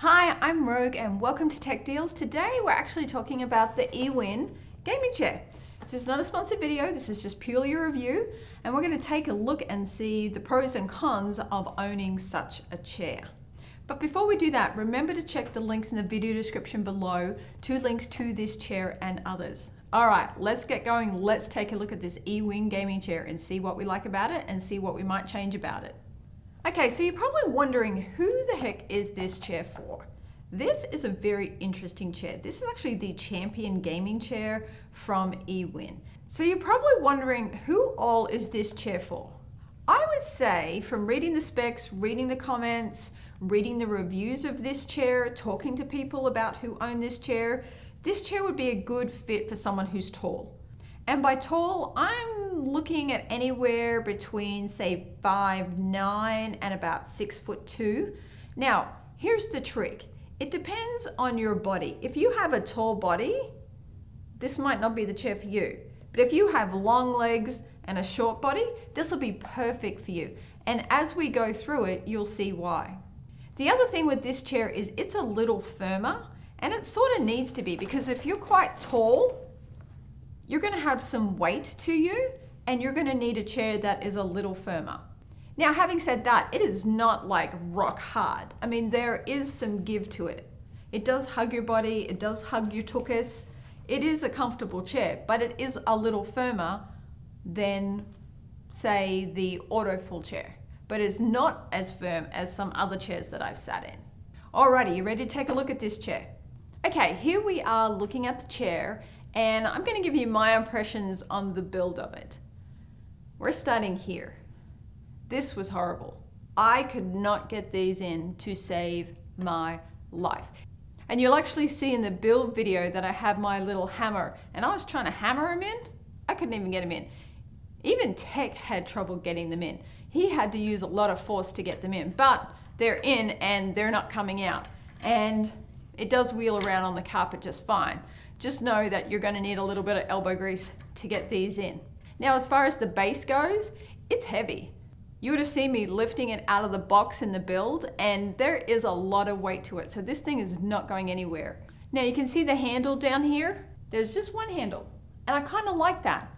Hi, I'm Rogue and welcome to Tech Deals. Today we're actually talking about the Ewin gaming chair. This is not a sponsored video, this is just purely a review, and we're going to take a look and see the pros and cons of owning such a chair. But before we do that, remember to check the links in the video description below, 2 links to this chair and others. Alright, let's get going. Let's take a look at this Ewin gaming chair and see what we like about it and see what we might change about it. Okay, so you're probably wondering, who the heck is this chair for? This is a very interesting chair. This is actually the Champion gaming chair from Ewin. So you're probably wondering, who all is this chair for? I would say, from reading the specs, reading the comments, reading the reviews of this chair, talking to people about who own this chair would be a good fit for someone who's tall. And by tall, I'm looking at anywhere between, say, 5'9" and about 6'2". Now, here's the trick. It depends on your body. If you have a tall body, this might not be the chair for you. But if you have long legs and a short body, this will be perfect for you. And as we go through it, you'll see why. The other thing with this chair is it's a little firmer, and it sort of needs to be, because if you're quite tall, you're going to have some weight to you and you're going to need a chair that is a little firmer. Now, having said that, it is not like rock hard. I mean, there is some give to it. It does hug your body, it does hug your tuchus. It is a comfortable chair, but it is a little firmer than, say, the Autofull chair. But it's not as firm as some other chairs that I've sat in. Alrighty, you ready to take a look at this chair? Okay, here we are looking at the chair, and I'm going to give you my impressions on the build of it. We're starting here. This was horrible. I could not get these in to save my life. And you'll actually see in the build video that I have my little hammer, and I was trying to hammer them in. I couldn't even get them in. Even Tech had trouble getting them in. He had to use a lot of force to get them in, but they're in and they're not coming out. And it does wheel around on the carpet just fine. Just know that you're going to need a little bit of elbow grease to get these in. Now, as far as the base goes, it's heavy. You would have seen me lifting it out of the box in the build, and there is a lot of weight to it. So this thing is not going anywhere. Now you can see the handle down here. There's just one handle, and I kind of like that.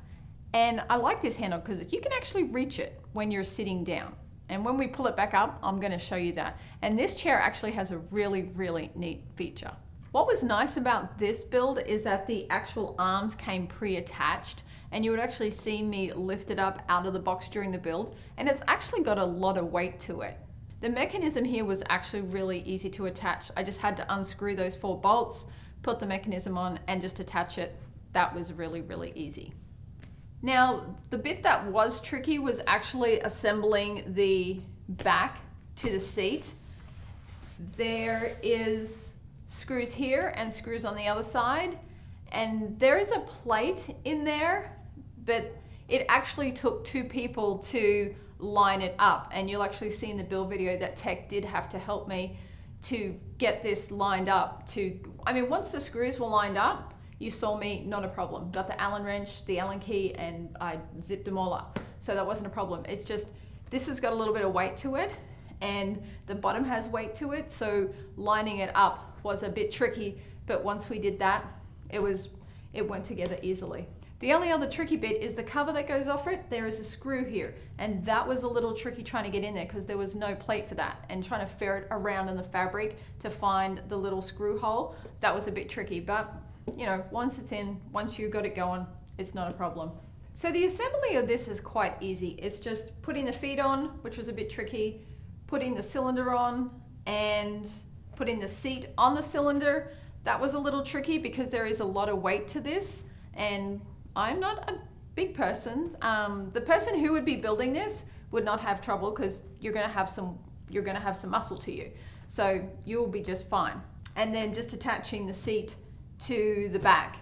And I like this handle because you can actually reach it when you're sitting down. And when we pull it back up, I'm going to show you that. And this chair actually has a really, really neat feature. What was nice about this build is that the actual arms came pre-attached, and you would actually see me lift it up out of the box during the build, and it's actually got a lot of weight to it. The mechanism here was actually really easy to attach. I just had to unscrew those 4 bolts, put the mechanism on, and just attach it. That was really, really easy. Now, the bit that was tricky was actually assembling the back to the seat. There is screws here and screws on the other side, and there is a plate in there, but it actually took 2 people to line it up, and you'll actually see in the build video that Tech did have to help me to get this lined up. I mean, once the screws were lined up, you saw me, not a problem. Got the Allen wrench, the Allen key, and I zipped them all up. So that wasn't a problem. It's just, this has got a little bit of weight to it, and the bottom has weight to it, so lining it up was a bit tricky, but once we did that, it went together easily. The only other tricky bit is the cover that goes off it. There is a screw here, and that was a little tricky trying to get in there because there was no plate for that, and trying to ferret around in the fabric to find the little screw hole, that was a bit tricky, but you know, once it's in, once you've got it going, it's not a problem. So the assembly of this is quite easy. It's just putting the feet on, which was a bit tricky, putting the cylinder on, and putting the seat on the cylinder. That was a little tricky because there is a lot of weight to this, and I'm not a big person. The person who would be building this would not have trouble because you're going to have some muscle to you, so you'll be just fine. And then just attaching the seat to the back,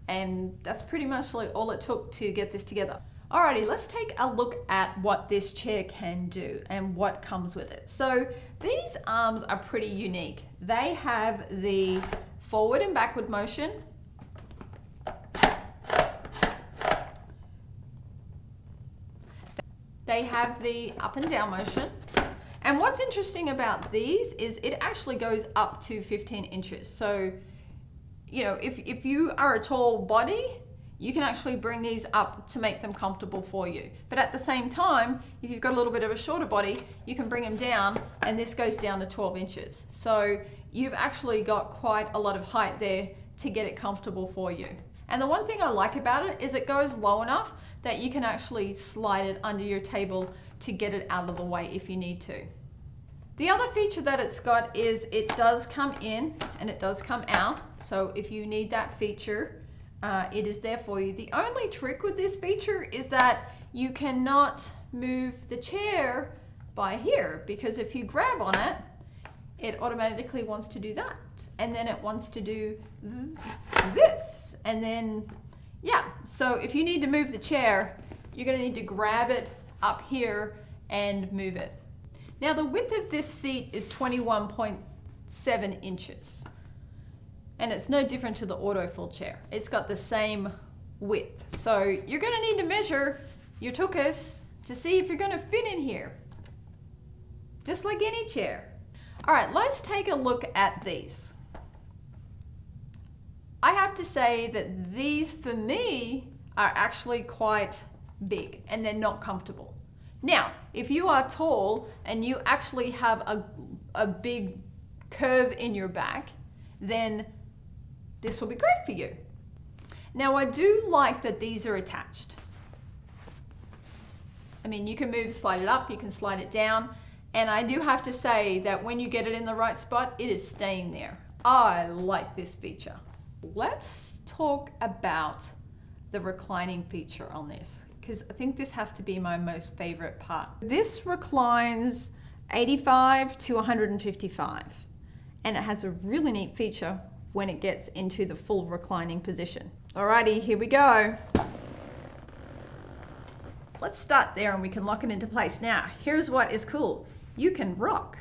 and that's pretty much like all it took to get this together. Alrighty, let's take a look at what this chair can do and what comes with it. So these arms are pretty unique. They have the forward and backward motion. They have the up and down motion, And what's interesting about these is it actually goes up to 15 inches. So, you know, if you are a tall body, you can actually bring these up to make them comfortable for you. But at the same time, if you've got a little bit of a shorter body, you can bring them down, and this goes down to 12 inches. So you've actually got quite a lot of height there to get it comfortable for you. And the one thing I like about it is it goes low enough that you can actually slide it under your table to get it out of the way if you need to. The other feature that it's got is it does come in and it does come out. So if you need that feature, it is there for you. The only trick with this feature is that you cannot move the chair by here, because if you grab on it, it automatically wants to do that. And then it wants to do this. And then, yeah. So if you need to move the chair, you're gonna need to grab it up here and move it. Now the width of this seat is 21.7 inches. And it's no different to the auto-fold chair. It's got the same width. So you're gonna need to measure your tuchus to see if you're gonna fit in here. Just like any chair. All right, let's take a look at these. I have to say that these, for me, are actually quite big and they're not comfortable. Now, if you are tall and you actually have a big curve in your back, then this will be great for you. Now, I do like that these are attached. I mean, you can slide it up, you can slide it down. And I do have to say that when you get it in the right spot, it is staying there. I like this feature. Let's talk about the reclining feature on this, because I think this has to be my most favorite part. This reclines 85 to 155, and it has a really neat feature when it gets into the full reclining position. Alrighty, here we go. Let's start there and we can lock it into place. Now, here's what is cool. You can rock.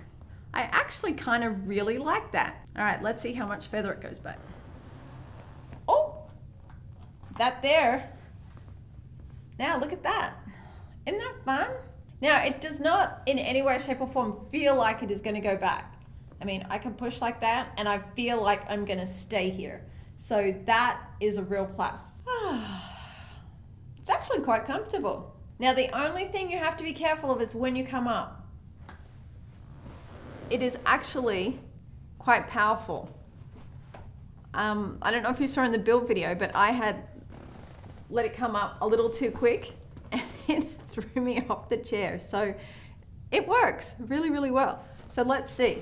I actually kind of really like that. All right, let's see how much further it goes back. Oh, that there. Now look at that. Isn't that fun? Now it does not in any way, shape or form feel like it is gonna go back. I mean, I can push like that and I feel like I'm gonna stay here. So that is a real plus. It's actually quite comfortable. Now the only thing you have to be careful of is when you come up. It is actually quite powerful. I don't know if you saw in the build video, but I had let it come up a little too quick and it threw me off the chair. So it works really, really well. So let's see.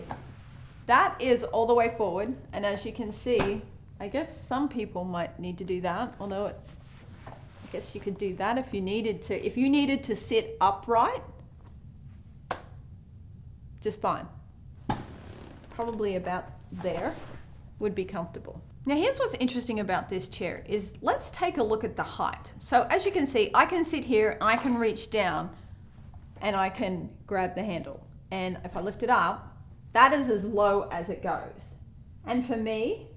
That is all the way forward. And as you can see, I guess some people might need to do that, although it's, I guess you could do that if you needed to. If you needed to sit upright, just fine. Probably about there would be comfortable. Now here's what's interesting about this chair is let's take a look at the height. So as you can see, I can sit here, I can reach down and I can grab the handle. And if I lift it up, that is as low as it goes. And for me,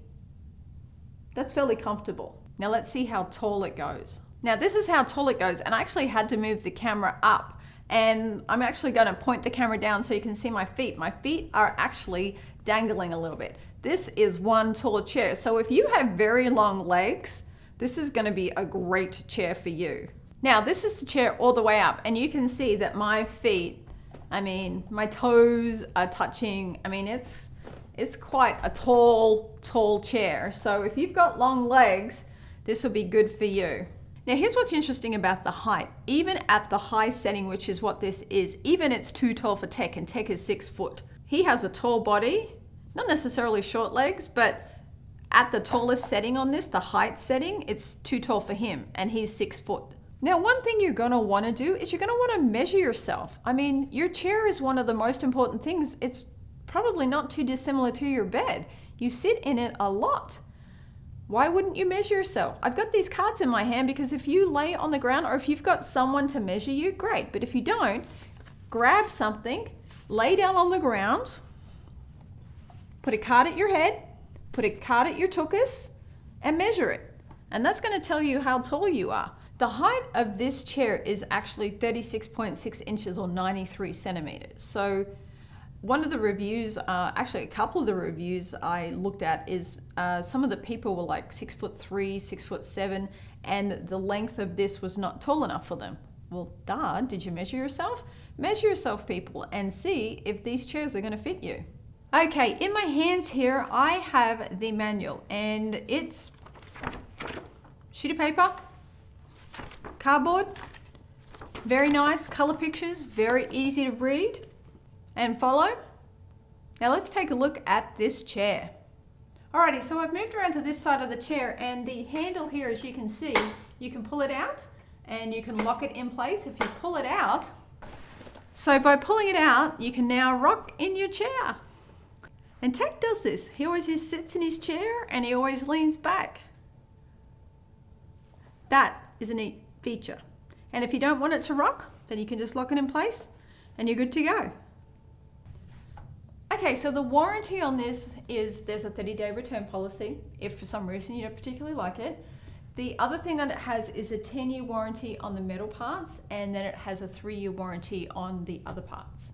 that's fairly comfortable. Now let's see how tall it goes. Now this is how tall it goes, and I actually had to move the camera up. And I'm actually going to point the camera down so you can see my feet. My feet are actually dangling a little bit. This is one tall chair. So if you have very long legs, this is going to be a great chair for you. Now this is the chair all the way up, and you can see that my feet, I mean, my toes are touching. I mean, it's quite a tall chair. So if you've got long legs, this will be good for you. Now here's what's interesting about the height. Even at the high setting, which is what this is, even it's too tall for Tech, and Tech is 6 foot. He has a tall body, not necessarily short legs, but at the tallest setting on this, the height setting, it's too tall for him, and he's 6 foot. Now one thing you're gonna wanna do is you're gonna wanna measure yourself. I mean, your chair is one of the most important things. It's probably not too dissimilar to your bed. You sit in it a lot. Why wouldn't you measure yourself? I've got these cards in my hand because if you lay on the ground or if you've got someone to measure you, great. But if you don't, grab something, lay down on the ground, put a card at your head, put a card at your tuchus, and measure it. And that's going to tell you how tall you are. The height of this chair is actually 36.6 inches or 93 centimeters. So One of the reviews, actually a couple of the reviews I looked at is some of the people were like 6'3", 6'7", and the length of this was not tall enough for them. Well, duh, did you measure yourself? Measure yourself, people, and see if these chairs are going to fit you. Okay, in my hands here, I have the manual, and it's sheet of paper, cardboard, very nice color pictures, very easy to read and follow. Now let's take a look at this chair. Alrighty, so I've moved around to this side of the chair, and the handle here, as you can see, you can pull it out and you can lock it in place if you pull it out. So by pulling it out, you can now rock in your chair. And Tech does this. He always just sits in his chair and he always leans back. That is a neat feature. And if you don't want it to rock, then you can just lock it in place and you're good to go. Okay, so the warranty on this is there's a 30-day return policy if for some reason you don't particularly like it. The other thing that it has is a 10-year warranty on the metal parts, and then it has a 3-year warranty on the other parts.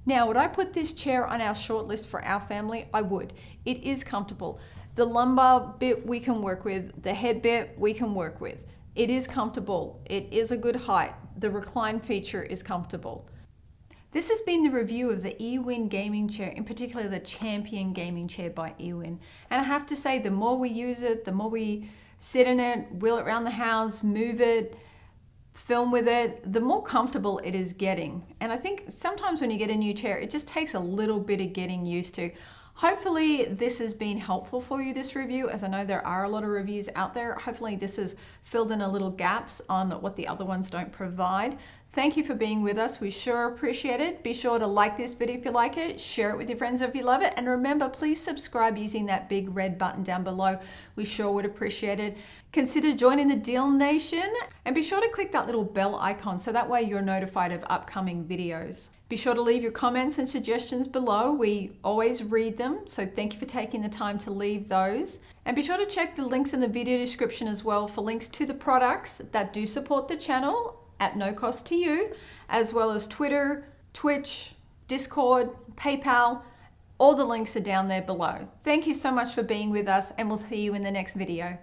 Now, would I put this chair on our short list for our family? I would. It is comfortable. The lumbar bit we can work with, the head bit we can work with. It is comfortable. It is a good height. The recline feature is comfortable. This has been the review of the Ewin gaming chair, in particular the Champion gaming chair by Ewin. And I have to say, the more we use it, the more we sit in it, wheel it around the house, move it, film with it, the more comfortable it is getting. And I think sometimes when you get a new chair, it just takes a little bit of getting used to. Hopefully this has been helpful for you, this review, as I know there are a lot of reviews out there. Hopefully this has filled in a little gaps on what the other ones don't provide. Thank you for being with us. We sure appreciate it. Be sure to like this video if you like it, share it with your friends if you love it, and remember, please subscribe using that big red button down below. We sure would appreciate it. Consider joining the Deal Nation, and be sure to click that little bell icon so that way you're notified of upcoming videos. Be sure to leave your comments and suggestions below. We always read them, so thank you for taking the time to leave those. And be sure to check the links in the video description as well for links to the products that do support the channel at no cost to you, as well as Twitter, Twitch, Discord, PayPal. All the links are down there below. Thank you so much for being with us, and we'll see you in the next video.